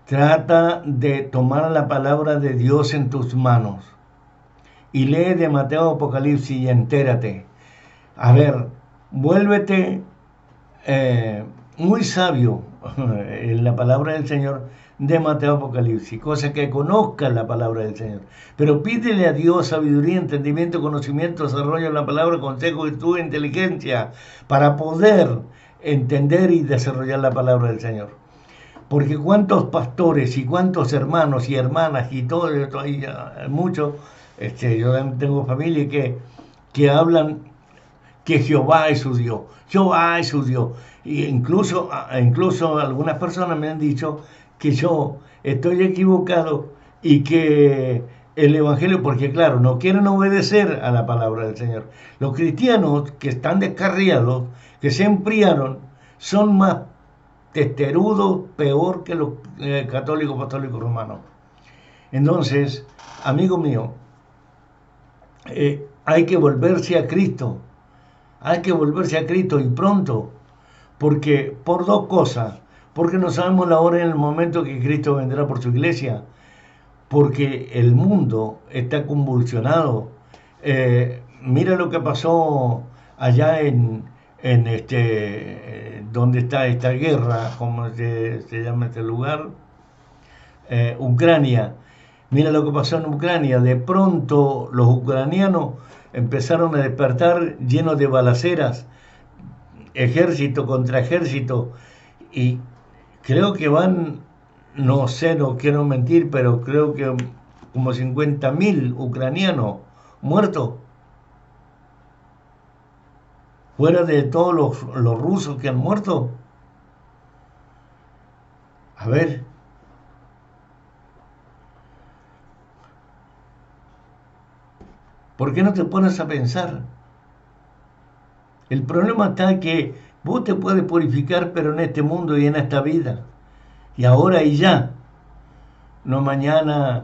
Trata de tomar la palabra de Dios en tus manos y lee de Mateo Apocalipsis y entérate. A ver, vuélvete muy sabio en la palabra del Señor de Mateo Apocalipsis, cosa que conozcas la palabra del Señor. Pero pídele a Dios sabiduría, entendimiento, conocimiento, desarrollo de la palabra, consejo, virtud, inteligencia, para poder entender y desarrollar la palabra del Señor. Porque cuántos pastores y cuántos hermanos y hermanas y todo muchos, yo tengo familia que hablan que Jehová es su Dios, Jehová es su Dios. E incluso algunas personas me han dicho que yo estoy equivocado y que el Evangelio, porque claro, no quieren obedecer a la palabra del Señor. Los cristianos que están descarriados, que se enfriaron, son más testerudos, peor que los católicos, apostólicos, romanos. Entonces, amigo mío, hay que volverse a Cristo. Hay que volverse a Cristo y pronto. Porque por dos cosas. Porque no sabemos la hora y el momento que Cristo vendrá por su iglesia. porque el mundo está convulsionado. Mira lo que pasó allá en donde está esta guerra, ¿cómo se llama este lugar? Ucrania. Mira lo que pasó en Ucrania. De pronto los ucranianos empezaron a despertar llenos de balaceras, ejército contra ejército, y creo que van, no sé, no quiero mentir, pero creo que como 50.000 ucranianos muertos, fuera de todos los rusos que han muerto. A ver, ¿por qué no te pones a pensar? El problema está que vos te puedes purificar, pero en este mundo y en esta vida. Y ahora y ya. No mañana,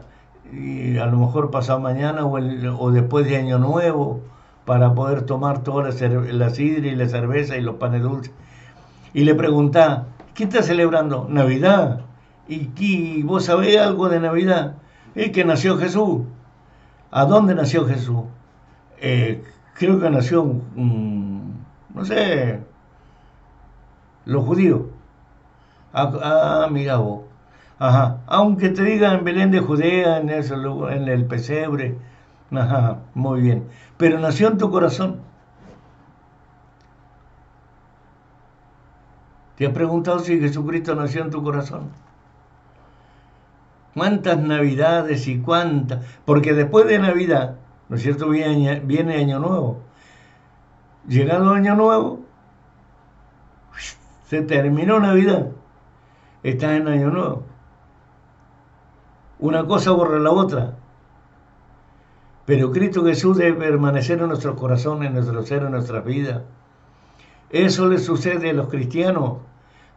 y a lo mejor pasado mañana o después de Año Nuevo, para poder tomar toda la sidra y la cerveza y los panes dulces. Y le preguntá, ¿qué estás celebrando? Navidad. ¿Y vos sabés algo de Navidad? Es que nació Jesús. ¿A dónde nació Jesús? Creo que nació, no sé, los judíos. Mira vos. Ajá. Aunque te digan en Belén de Judea, en el pesebre. Ajá, muy bien. Pero nació en tu corazón. ¿Te has preguntado si Jesucristo nació en tu corazón? ¿Cuántas navidades y cuántas? Porque después de Navidad, ¿no es cierto? Viene Año Nuevo. Llegando Año Nuevo, se terminó Navidad. Estás en Año Nuevo. Una cosa borra la otra. Pero Cristo Jesús debe permanecer en nuestros corazones, en nuestro ser, en nuestra vida. Eso le sucede a los cristianos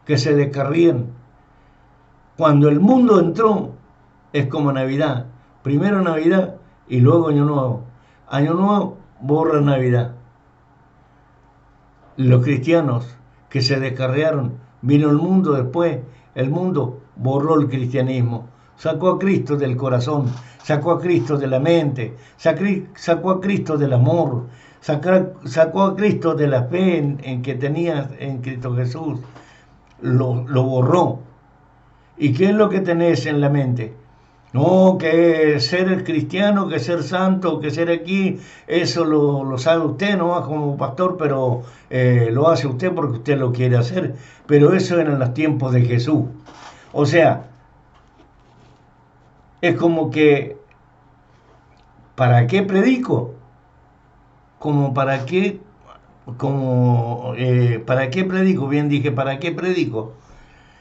que se descarrían. Cuando el mundo entró, es como Navidad. Primero Navidad y luego Año Nuevo. Año Nuevo borra Navidad. Los cristianos que se descarriaron, vino el mundo después, el mundo borró el cristianismo. Sacó a Cristo del corazón, sacó a Cristo de la mente, sacó a Cristo del amor, sacó a Cristo de la fe en que tenías en Cristo Jesús. Lo borró. ¿Y qué es lo que tenés en la mente? No, que ser cristiano, que ser santo, que ser aquí, eso lo sabe usted, no como pastor, pero lo hace usted porque usted lo quiere hacer. Pero eso era en los tiempos de Jesús. O sea, es como que, ¿para qué predico? Como para qué, ¿para qué predico? Bien dije, ¿para qué predico?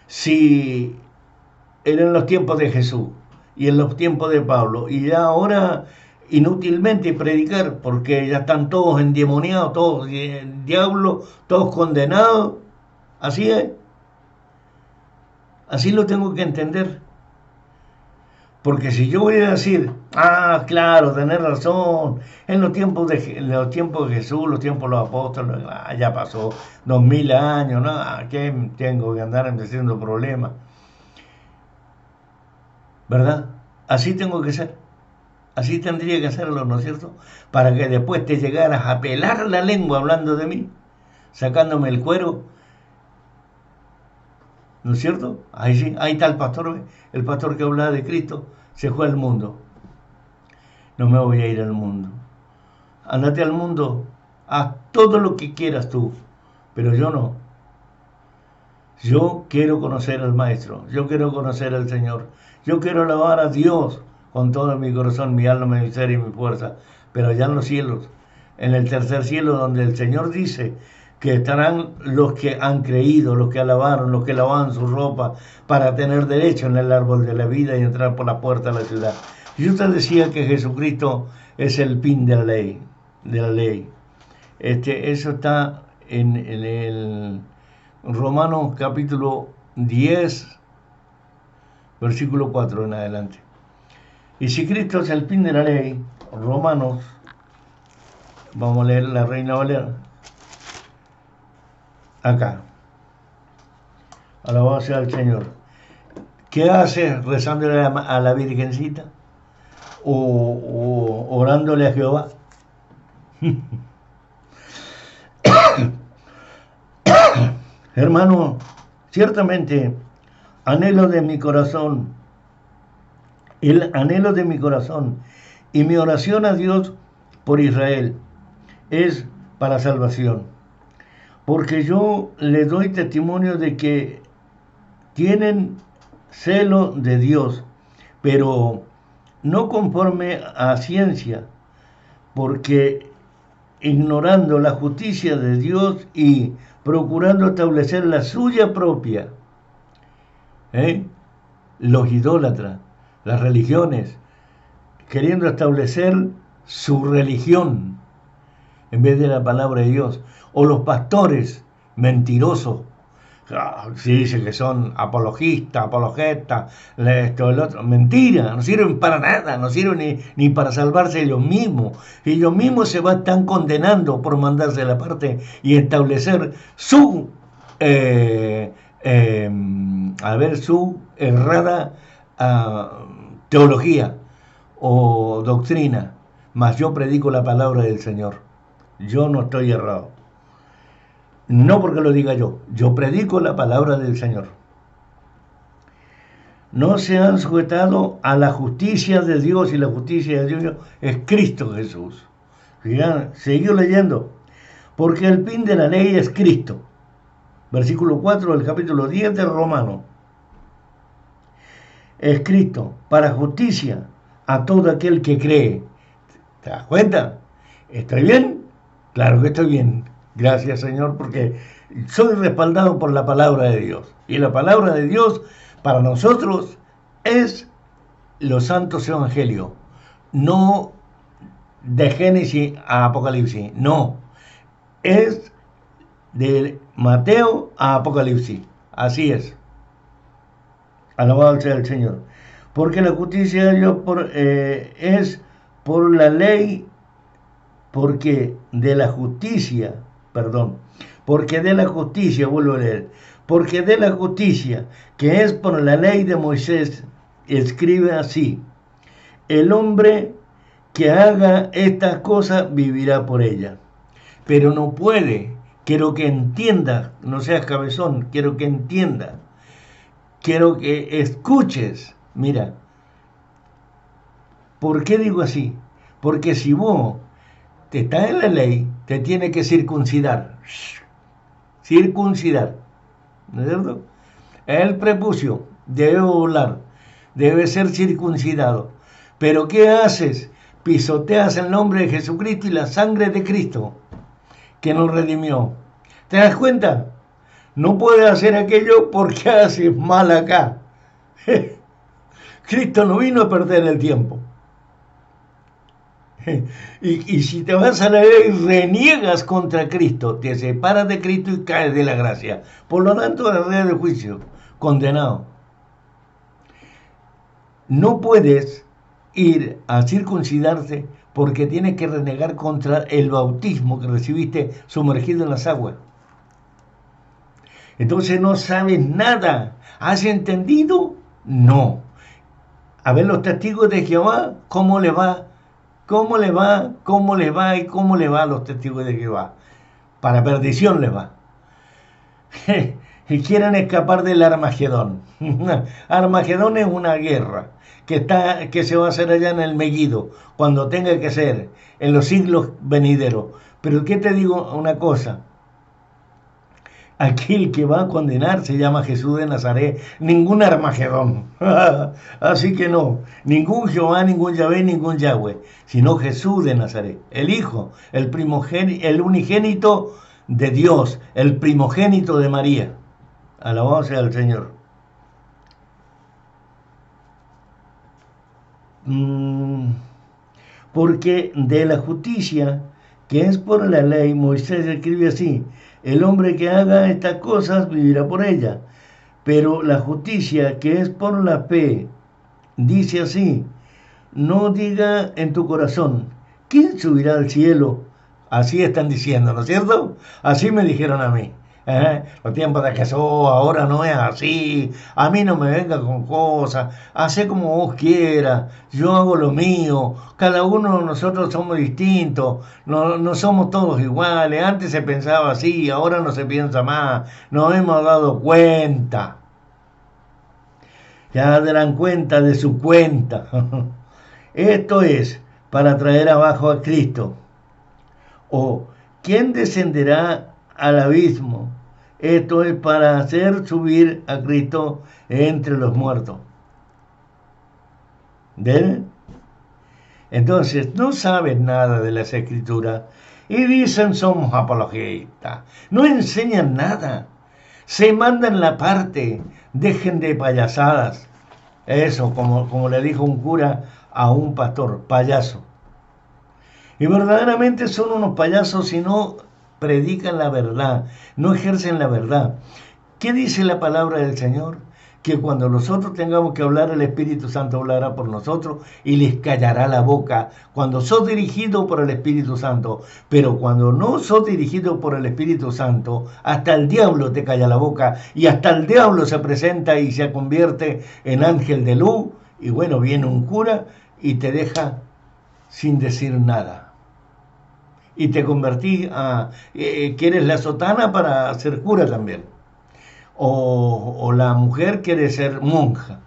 Si eran los tiempos de Jesús y en los tiempos de Pablo, y ya ahora inútilmente predicar, porque ya están todos endemoniados, todos diablos, todos condenados. Así es, así lo tengo que entender. Porque si yo voy a decir, claro, tenés razón, en los tiempos de Jesús, los tiempos de los apóstoles, ya pasó 2000 años, ¿no? ¿Qué tengo que andar haciendo problemas? ¿Verdad? Así tengo que ser. Así tendría que hacerlo, ¿no es cierto? Para que después te llegaras a pelar la lengua hablando de mí, sacándome el cuero, ¿no es cierto? Ahí sí, ahí está el pastor que hablaba de Cristo, se fue al mundo. No me voy a ir al mundo. Andate al mundo, haz todo lo que quieras tú, pero yo no. Yo quiero conocer al Maestro, yo quiero conocer al Señor, yo quiero alabar a Dios con todo mi corazón, mi alma, mi ser y mi fuerza, pero allá en los cielos, en el tercer cielo, donde el Señor dice que estarán los que han creído, los que alabaron, los que lavaban su ropa para tener derecho en el árbol de la vida y entrar por la puerta de la ciudad. Yo te decía que Jesucristo es el fin de la ley, de la ley. Eso está en el Romanos capítulo 10, versículo 4 en adelante. Y si Cristo es el fin de la ley, Romanos, vamos a leer la Reina Valera, acá, alabado sea el Señor. ¿Qué haces rezándole a la Virgencita? O orándole a Jehová. Hermano, ciertamente, anhelo de mi corazón, el anhelo de mi corazón y mi oración a Dios por Israel es para salvación. Porque yo le doy testimonio de que tienen celo de Dios, pero no conforme a ciencia, porque ignorando la justicia de Dios y procurando establecer la suya propia, los idólatras, las religiones, queriendo establecer su religión en vez de la palabra de Dios, o los pastores mentirosos, se dice que son apologistas, apologetas, esto, el otro. Mentira, no sirven para nada, no sirven ni para salvarse ellos mismos. Ellos mismos se están condenando por mandarse la parte y establecer su, su errada teología o doctrina. Mas yo predico la palabra del Señor. Yo no estoy errado. No porque lo diga yo predico la palabra del Señor. No se han sujetado a la justicia de Dios, y la justicia de Dios es Cristo Jesús. Seguí leyendo. Porque el fin de la ley es Cristo. Versículo 4 del capítulo 10 de Romanos. Es Cristo para justicia a todo aquel que cree. ¿Te das cuenta? ¿Estoy bien? Claro que estoy bien. Gracias, Señor, porque soy respaldado por la palabra de Dios. Y la palabra de Dios para nosotros es los santos evangelios. No de Génesis a Apocalipsis. No. Es de Mateo a Apocalipsis. Así es. Alabado sea el Señor. Porque la justicia de Dios es por la ley, porque de la justicia, vuelvo a leer, porque de la justicia que es por la ley de Moisés, escribe así: el hombre que haga estas cosas vivirá por ellas. Pero no puede, quiero que entiendas, no seas cabezón, quiero que entiendas, quiero que escuches. Mira, ¿por qué digo así? Porque si vos te estás en la ley, te tiene que circuncidar. Circuncidar. ¿No es cierto? El prepucio debe volar, debe ser circuncidado. Pero ¿qué haces? Pisoteas el nombre de Jesucristo y la sangre de Cristo que nos redimió. ¿Te das cuenta? No puedes hacer aquello porque haces mal acá. Cristo no vino a perder el tiempo. Y si te vas a la ley, reniegas contra Cristo, te separas de Cristo y caes de la gracia. Por lo tanto, el día del juicio, condenado. No puedes ir a circuncidarse porque tienes que renegar contra el bautismo que recibiste sumergido en las aguas. Entonces no sabes nada. ¿Has entendido? No. A ver los testigos de Jehová, ¿cómo le va? ¿Cómo le va? ¿Cómo le va? ¿Y cómo le va a los testigos de Jehová? Para perdición les va. Y quieren escapar del Armagedón. Armagedón es una guerra que se va a hacer allá en el Megiddo, cuando tenga que ser, en los siglos venideros. Pero ¿qué te digo una cosa? Aquel que va a condenar se llama Jesús de Nazaret, ningún Armagedón. Así que no, ningún Jehová, ningún Yahvé, ningún Yahweh, sino Jesús de Nazaret, el Hijo, el unigénito de Dios, el primogénito de María. Alabado sea el Señor. Porque de la justicia que es por la ley, Moisés escribe así: el hombre que haga estas cosas vivirá por ellas. Pero la justicia que es por la fe dice así: no diga en tu corazón, ¿quién subirá al cielo? Así están diciendo, ¿no es cierto? Así me dijeron a mí. Los tiempos de Jesús ahora no es así. A mí no me venga con cosas. Hacé como vos quieras. Yo hago lo mío. Cada uno de nosotros somos distintos. No, no somos todos iguales. Antes se pensaba así, ahora no se piensa más. Nos hemos dado cuenta. Ya darán cuenta de su cuenta. Esto es para traer abajo a Cristo. O ¿quién descenderá al abismo? Esto es para hacer subir a Cristo entre los muertos. ¿Ven? Entonces no saben nada de las escrituras y dicen somos apologistas. No enseñan nada. Se mandan la parte. Dejen de payasadas. Eso, como le dijo un cura a un pastor, payaso. Y verdaderamente son unos payasos si no predican la verdad, no ejercen la verdad. ¿Qué dice la palabra del Señor? Que cuando nosotros tengamos que hablar, el Espíritu Santo hablará por nosotros y les callará la boca. Cuando sos dirigido por el Espíritu Santo, pero cuando no sos dirigido por el Espíritu Santo, hasta el diablo te calla la boca y hasta el diablo se presenta y se convierte en ángel de luz. Y bueno, viene un cura y te deja sin decir nada. Y te convertís a... quieres la sotana para ser cura también. O la mujer quiere ser monja.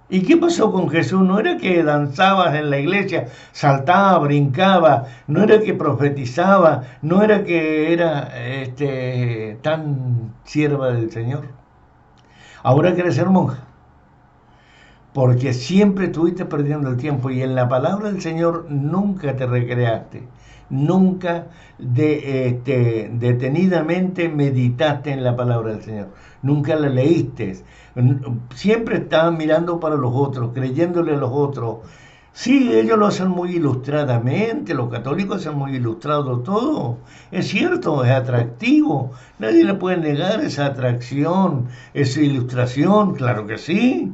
¿Y qué pasó con Jesús? No era que danzabas en la iglesia, saltaba, brincaba, no era que profetizaba, no era que era tan sierva del Señor. Ahora quieres ser monja. Porque siempre estuviste perdiendo el tiempo y en la palabra del Señor nunca te recreaste, nunca detenidamente meditaste en la palabra del Señor, nunca la leíste, siempre estabas mirando para los otros, creyéndole a los otros. Sí, ellos lo hacen muy ilustradamente, los católicos hacen muy ilustrado todo, es cierto, es atractivo, nadie le puede negar esa atracción, esa ilustración, claro que sí.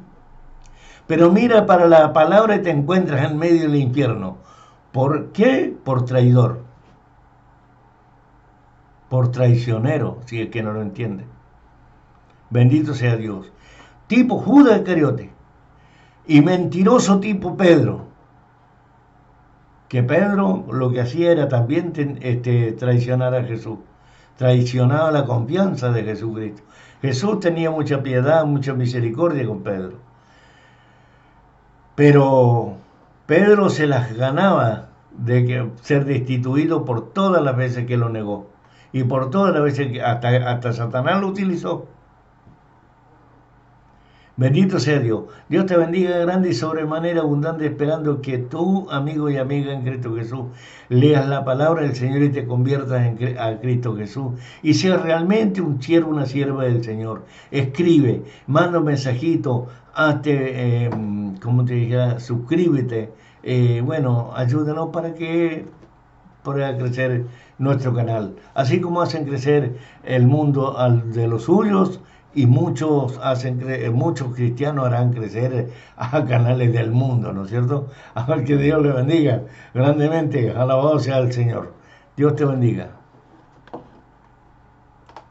Pero mira para la palabra y te encuentras en medio del infierno. ¿Por qué? Por traidor. Por traicionero, si es que no lo entiende. Bendito sea Dios. Tipo Judas Iscariote. Y mentiroso tipo Pedro. Que Pedro lo que hacía era también traicionar a Jesús. Traicionaba la confianza de Jesucristo. Jesús tenía mucha piedad, mucha misericordia con Pedro. Pero Pedro se las ganaba de ser destituido por todas las veces que lo negó. Y por todas las veces que hasta Satanás lo utilizó. Bendito sea Dios. Dios te bendiga grande y sobremanera abundante, esperando que tú, amigo y amiga en Cristo Jesús, leas la palabra del Señor y te conviertas a Cristo Jesús. Y seas realmente un siervo, una sierva del Señor. Escribe, manda un mensajito, hazte, como te dijera, suscríbete. Bueno, ayúdanos para que pueda crecer nuestro canal. Así como hacen crecer el mundo de los suyos, y muchos cristianos harán crecer a canales del mundo, ¿no es cierto? A ver, que Dios le bendiga grandemente. Alabado sea el Señor. Dios te bendiga.